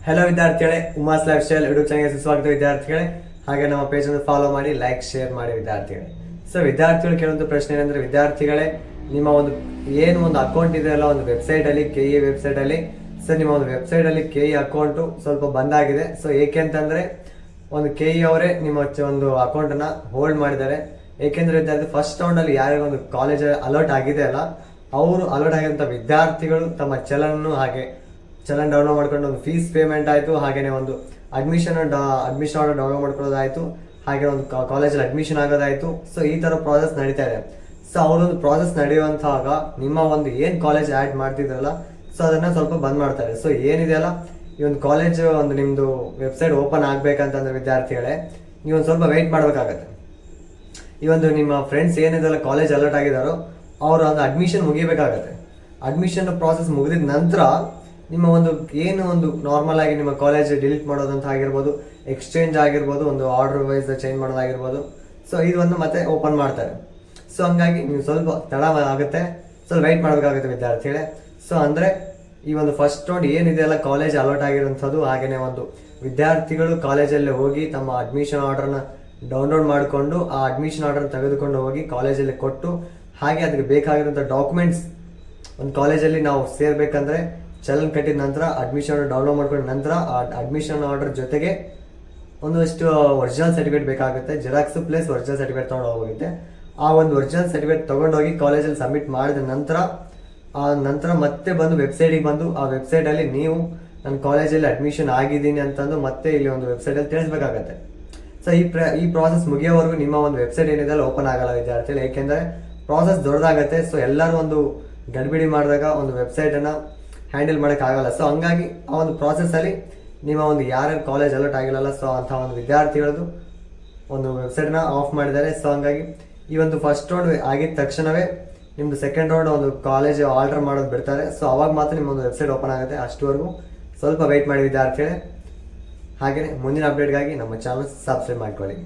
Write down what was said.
Hello ವಿದ್ಯಾರ್ಥಿಗಳೇ, Uma's life style YouTube ಚಾನಲ್ಗೆ ಸ್ವಾಗತ ವಿದ್ಯಾರ್ಥಿಗಳೇ. ಹಾಗೆ ನಮ್ಮ ಪೇಜ್ ಅನ್ನು ಫಾಲೋ ಮಾಡಿ, ಲೈಕ್ ಶೇರ್ ಮಾಡಿ ವಿದ್ಯಾರ್ಥಿಗಳೇ. ಸೊ ವಿದ್ಯಾರ್ಥಿಗಳು ಕೇಳುವಂಥ ಪ್ರಶ್ನೆ ಏನಂದ್ರೆ, ವಿದ್ಯಾರ್ಥಿಗಳೇ ನಿಮ್ಮ ಒಂದು ಅಕೌಂಟ್ ಇದೆಯಲ್ಲ ಒಂದು ವೆಬ್ಸೈಟ್ ಅಲ್ಲಿ, KE ವೆಬ್ಸೈಟ್ ಅಲ್ಲಿ. ಸೊ ನಿಮ್ಮ ಒಂದು ವೆಬ್ಸೈಟ್ ಅಲ್ಲಿ KE ಅಕೌಂಟ್ ಸ್ವಲ್ಪ ಬಂದಾಗಿದೆ. ಸೊ ಏಕೆ ಅಂತಂದ್ರೆ ಒಂದು KE ಅವರೇ ನಿಮ್ಮ ಒಂದು ಅಕೌಂಟ್ ಅನ್ನ ಹೋಲ್ಡ್ ಮಾಡಿದ್ದಾರೆ. ಏಕೆಂದ್ರೆ ವಿದ್ಯಾರ್ಥಿ ಫಸ್ಟ್ ರೌಂಡ್ ಅಲ್ಲಿ ಯಾರ್ಯಾರು ಒಂದು ಕಾಲೇಜ್ ಅಲರ್ಟ್ ಆಗಿದೆ ಅಲ್ಲ, ಅವರು ಅಲರ್ಟ್ ಆಗಿರುವಂತ ವಿದ್ಯಾರ್ಥಿಗಳು ತಮ್ಮ ಚಲನ್ ಡೌನ್ಲೋಡ್ ಮಾಡ್ಕೊಂಡು ಒಂದು ಫೀಸ್ ಪೇಮೆಂಟ್ ಆಯಿತು, ಹಾಗೆಯೇ ಒಂದು ಅಡ್ಮಿಷನ್ ಆರ್ಡರ್ ಡೌನ್ಲೋಡ್ ಮಾಡ್ಕೊಳ್ಳೋದಾಯಿತು, ಹಾಗೆ ಒಂದು ಕಾಲೇಜಲ್ಲಿ ಅಡ್ಮಿಷನ್ ಆಗೋದಾಯಿತು. ಸೊ ಈ ಥರ ಪ್ರಾಸೆಸ್ ನಡೀತಾ ಇದೆ. ಸೊ ಅವರೊಂದು ಪ್ರಾಸೆಸ್ ನಡೆಯುವಂತಾಗ ನಿಮ್ಮ ಒಂದು ಏನು ಕಾಲೇಜ್ ಆ್ಯಡ್ ಮಾಡ್ತಿದ್ರಲ್ಲ, ಸೊ ಅದನ್ನು ಸ್ವಲ್ಪ ಬಂದ್ ಮಾಡ್ತಾರೆ. ಸೊ ಏನಿದೆಯಲ್ಲ, ಈ ಒಂದು ಕಾಲೇಜ್ ಒಂದು ನಿಮ್ಮದು ವೆಬ್ಸೈಟ್ ಓಪನ್ ಆಗಬೇಕಂತಂದ್ರೆ ವಿದ್ಯಾರ್ಥಿಗಳೇ, ನೀವು ಒಂದು ಸ್ವಲ್ಪ ವೆಯ್ಟ್ ಮಾಡಬೇಕಾಗತ್ತೆ. ಈ ಒಂದು ನಿಮ್ಮ ಫ್ರೆಂಡ್ಸ್ ಏನಿದೆಲ್ಲ ಕಾಲೇಜ್ ಅಲರ್ಟ್ ಆಗಿದ್ದಾರೋ ಅವರು ಒಂದು ಅಡ್ಮಿಷನ್ ಮುಗಿಬೇಕಾಗತ್ತೆ. ಅಡ್ಮಿಷನ್ ಪ್ರಾಸೆಸ್ ಮುಗಿದ ನಂತರ ನಿಮ್ಮ ಒಂದು ನಾರ್ಮಲ್ ಆಗಿ ನಿಮ್ಮ ಕಾಲೇಜ್ ಡಿಲೀಟ್ ಮಾಡೋದಂತ ಆಗಿರ್ಬೋದು, ಎಕ್ಸ್ಚೇಂಜ್ ಆಗಿರ್ಬೋದು, ಒಂದು ಆರ್ಡರ್ ವೈಸ್ ಚೇಂಜ್ ಮಾಡೋದಾಗಿರ್ಬೋದು. ಸೊ ಇದು ಮತ್ತೆ ಓಪನ್ ಮಾಡ್ತಾರೆ. ಸೊ ಹಂಗಾಗಿ ನೀವು ಸ್ವಲ್ಪ ತಡ ಆಗುತ್ತೆ, ಸ್ವಲ್ಪ ವೆಯ್ಟ್ ಮಾಡಬೇಕಾಗುತ್ತೆ ವಿದ್ಯಾರ್ಥಿಗಳೇ. ಸೊ ಅಂದರೆ ಈ ಒಂದು ಫಸ್ಟ್ ರೌಂಡ್ ಏನಿದೆಯಲ್ಲ ಕಾಲೇಜ್ ಅಲರ್ಟ್ ಆಗಿರೋಂಥದ್ದು, ಹಾಗೆಯೇ ಒಂದು ವಿದ್ಯಾರ್ಥಿಗಳು ಕಾಲೇಜಲ್ಲಿ ಹೋಗಿ ತಮ್ಮ ಅಡ್ಮಿಷನ್ ಆರ್ಡರ್ನ ಡೌನ್ಲೋಡ್ ಮಾಡಿಕೊಂಡು ಆ ಅಡ್ಮಿಷನ್ ಆರ್ಡರ್ ತೆಗೆದುಕೊಂಡು ಹೋಗಿ ಕಾಲೇಜಲ್ಲಿ ಕೊಟ್ಟು, ಹಾಗೆ ಅದಕ್ಕೆ ಬೇಕಾಗಿರೋಂಥ ಡಾಕ್ಯುಮೆಂಟ್ಸ್ ಒಂದು ಕಾಲೇಜಲ್ಲಿ ನಾವು ಸೇರ್ಬೇಕಂದ್ರೆ ಚಲನ್ ಕಟ್ಟಿದ ನಂತರ ಅಡ್ಮಿಷನ್ ಡೌನ್ಲೋಡ್ ಮಾಡ್ಕೊಂಡ ನಂತರ ಆ ಅಡ್ಮಿಷನ್ ಆರ್ಡರ್ ಜೊತೆಗೆ ಒಂದಷ್ಟು ಒರಿಜಿನಲ್ ಸರ್ಟಿಫಿಕೇಟ್ ಬೇಕಾಗುತ್ತೆ, ಜೆರಾಕ್ಸ್ ಪ್ಲಸ್ ಒರಿಜಿನಲ್ ಸರ್ಟಿಫಿಕೇಟ್ ತೊಗೊಂಡು ಹೋಗುತ್ತೆ. ಆ ಒಂದು ಒರಿಜಿನಲ್ ಸರ್ಟಿಫಿಕೇಟ್ ತೊಗೊಂಡೋಗಿ ಕಾಲೇಜಲ್ಲಿ ಸಬ್ಮಿಟ್ ಮಾಡಿದ ನಂತರ ಮತ್ತೆ ಬಂದು ವೆಬ್ಸೈಟಿಗೆ ಬಂದು ಆ ವೆಬ್ಸೈಟಲ್ಲಿ ನೀವು ನನ್ನ ಕಾಲೇಜಲ್ಲಿ ಅಡ್ಮಿಷನ್ ಆಗಿದ್ದೀನಿ ಅಂತಂದು ಮತ್ತೆ ಇಲ್ಲಿ ಒಂದು ವೆಬ್ಸೈಟಲ್ಲಿ ತಿಳಿಸ್ಬೇಕಾಗತ್ತೆ. ಸೊ ಈ ಪ್ರಾಸೆಸ್ ಮುಗಿಯೋವರೆಗೂ ನಿಮ್ಮ ಒಂದು ವೆಬ್ಸೈಟ್ ಏನಿದೆ ಅಲ್ಲ ಓಪನ್ ಆಗಲ್ಲ ವಿದ್ಯಾರ್ಥಿಗಳು, ಏಕೆಂದರೆ ಪ್ರಾಸೆಸ್ ದೊಡ್ಡದಾಗತ್ತೆ. ಸೊ ಎಲ್ಲರೂ ಒಂದು ಗಡಿಬಿಡಿ ಮಾಡಿದಾಗ ಒಂದು ವೆಬ್ಸೈಟನ್ನು ಹ್ಯಾಂಡಲ್ ಮಾಡೋಕ್ಕಾಗಲ್ಲ. ಸೊ ಹಂಗಾಗಿ ಆ ಒಂದು ಪ್ರಾಸೆಸ್ಸಲ್ಲಿ ನಿಮ್ಮ ಒಂದು ಯಾರ್ಯಾರು ಕಾಲೇಜ್ ಅಲರ್ಟ್ ಆಗಿಲ್ಲಲ್ಲ, ಸೊ ಅಂಥ ಒಂದು ವಿದ್ಯಾರ್ಥಿಗಳದ್ದು ಒಂದು ವೆಬ್ಸೈಟ್ನ ಆಫ್ ಮಾಡಿದ್ದಾರೆ. ಸೊ ಹಂಗಾಗಿ ಈ ಒಂದು ಫಸ್ಟ್ ರೌಂಡ್ ಆಗಿದ ತಕ್ಷಣವೇ ನಿಮ್ಮದು ಸೆಕೆಂಡ್ ರೌಂಡ್ ಒಂದು ಕಾಲೇಜ್ ಆರ್ಡರ್ ಮಾಡೋದು ಬಿಡ್ತಾರೆ. ಸೊ ಅವಾಗ ಮಾತ್ರ ನಿಮ್ಮ ಒಂದು ವೆಬ್ಸೈಟ್ ಓಪನ್ ಆಗುತ್ತೆ. ಅಷ್ಟುವರೆಗೂ ಸ್ವಲ್ಪ ವೆಯ್ಟ್ ಮಾಡಿ ವಿದ್ಯಾರ್ಥಿಗಳೇ. ಹಾಗೆಯೇ ಮುಂದಿನ ಅಪ್ಡೇಟ್ಗಾಗಿ ನಮ್ಮ ಚಾನಲ್ ಸಬ್ಸ್ಕ್ರೈಬ್ ಮಾಡ್ಕೊಳ್ಳಿ.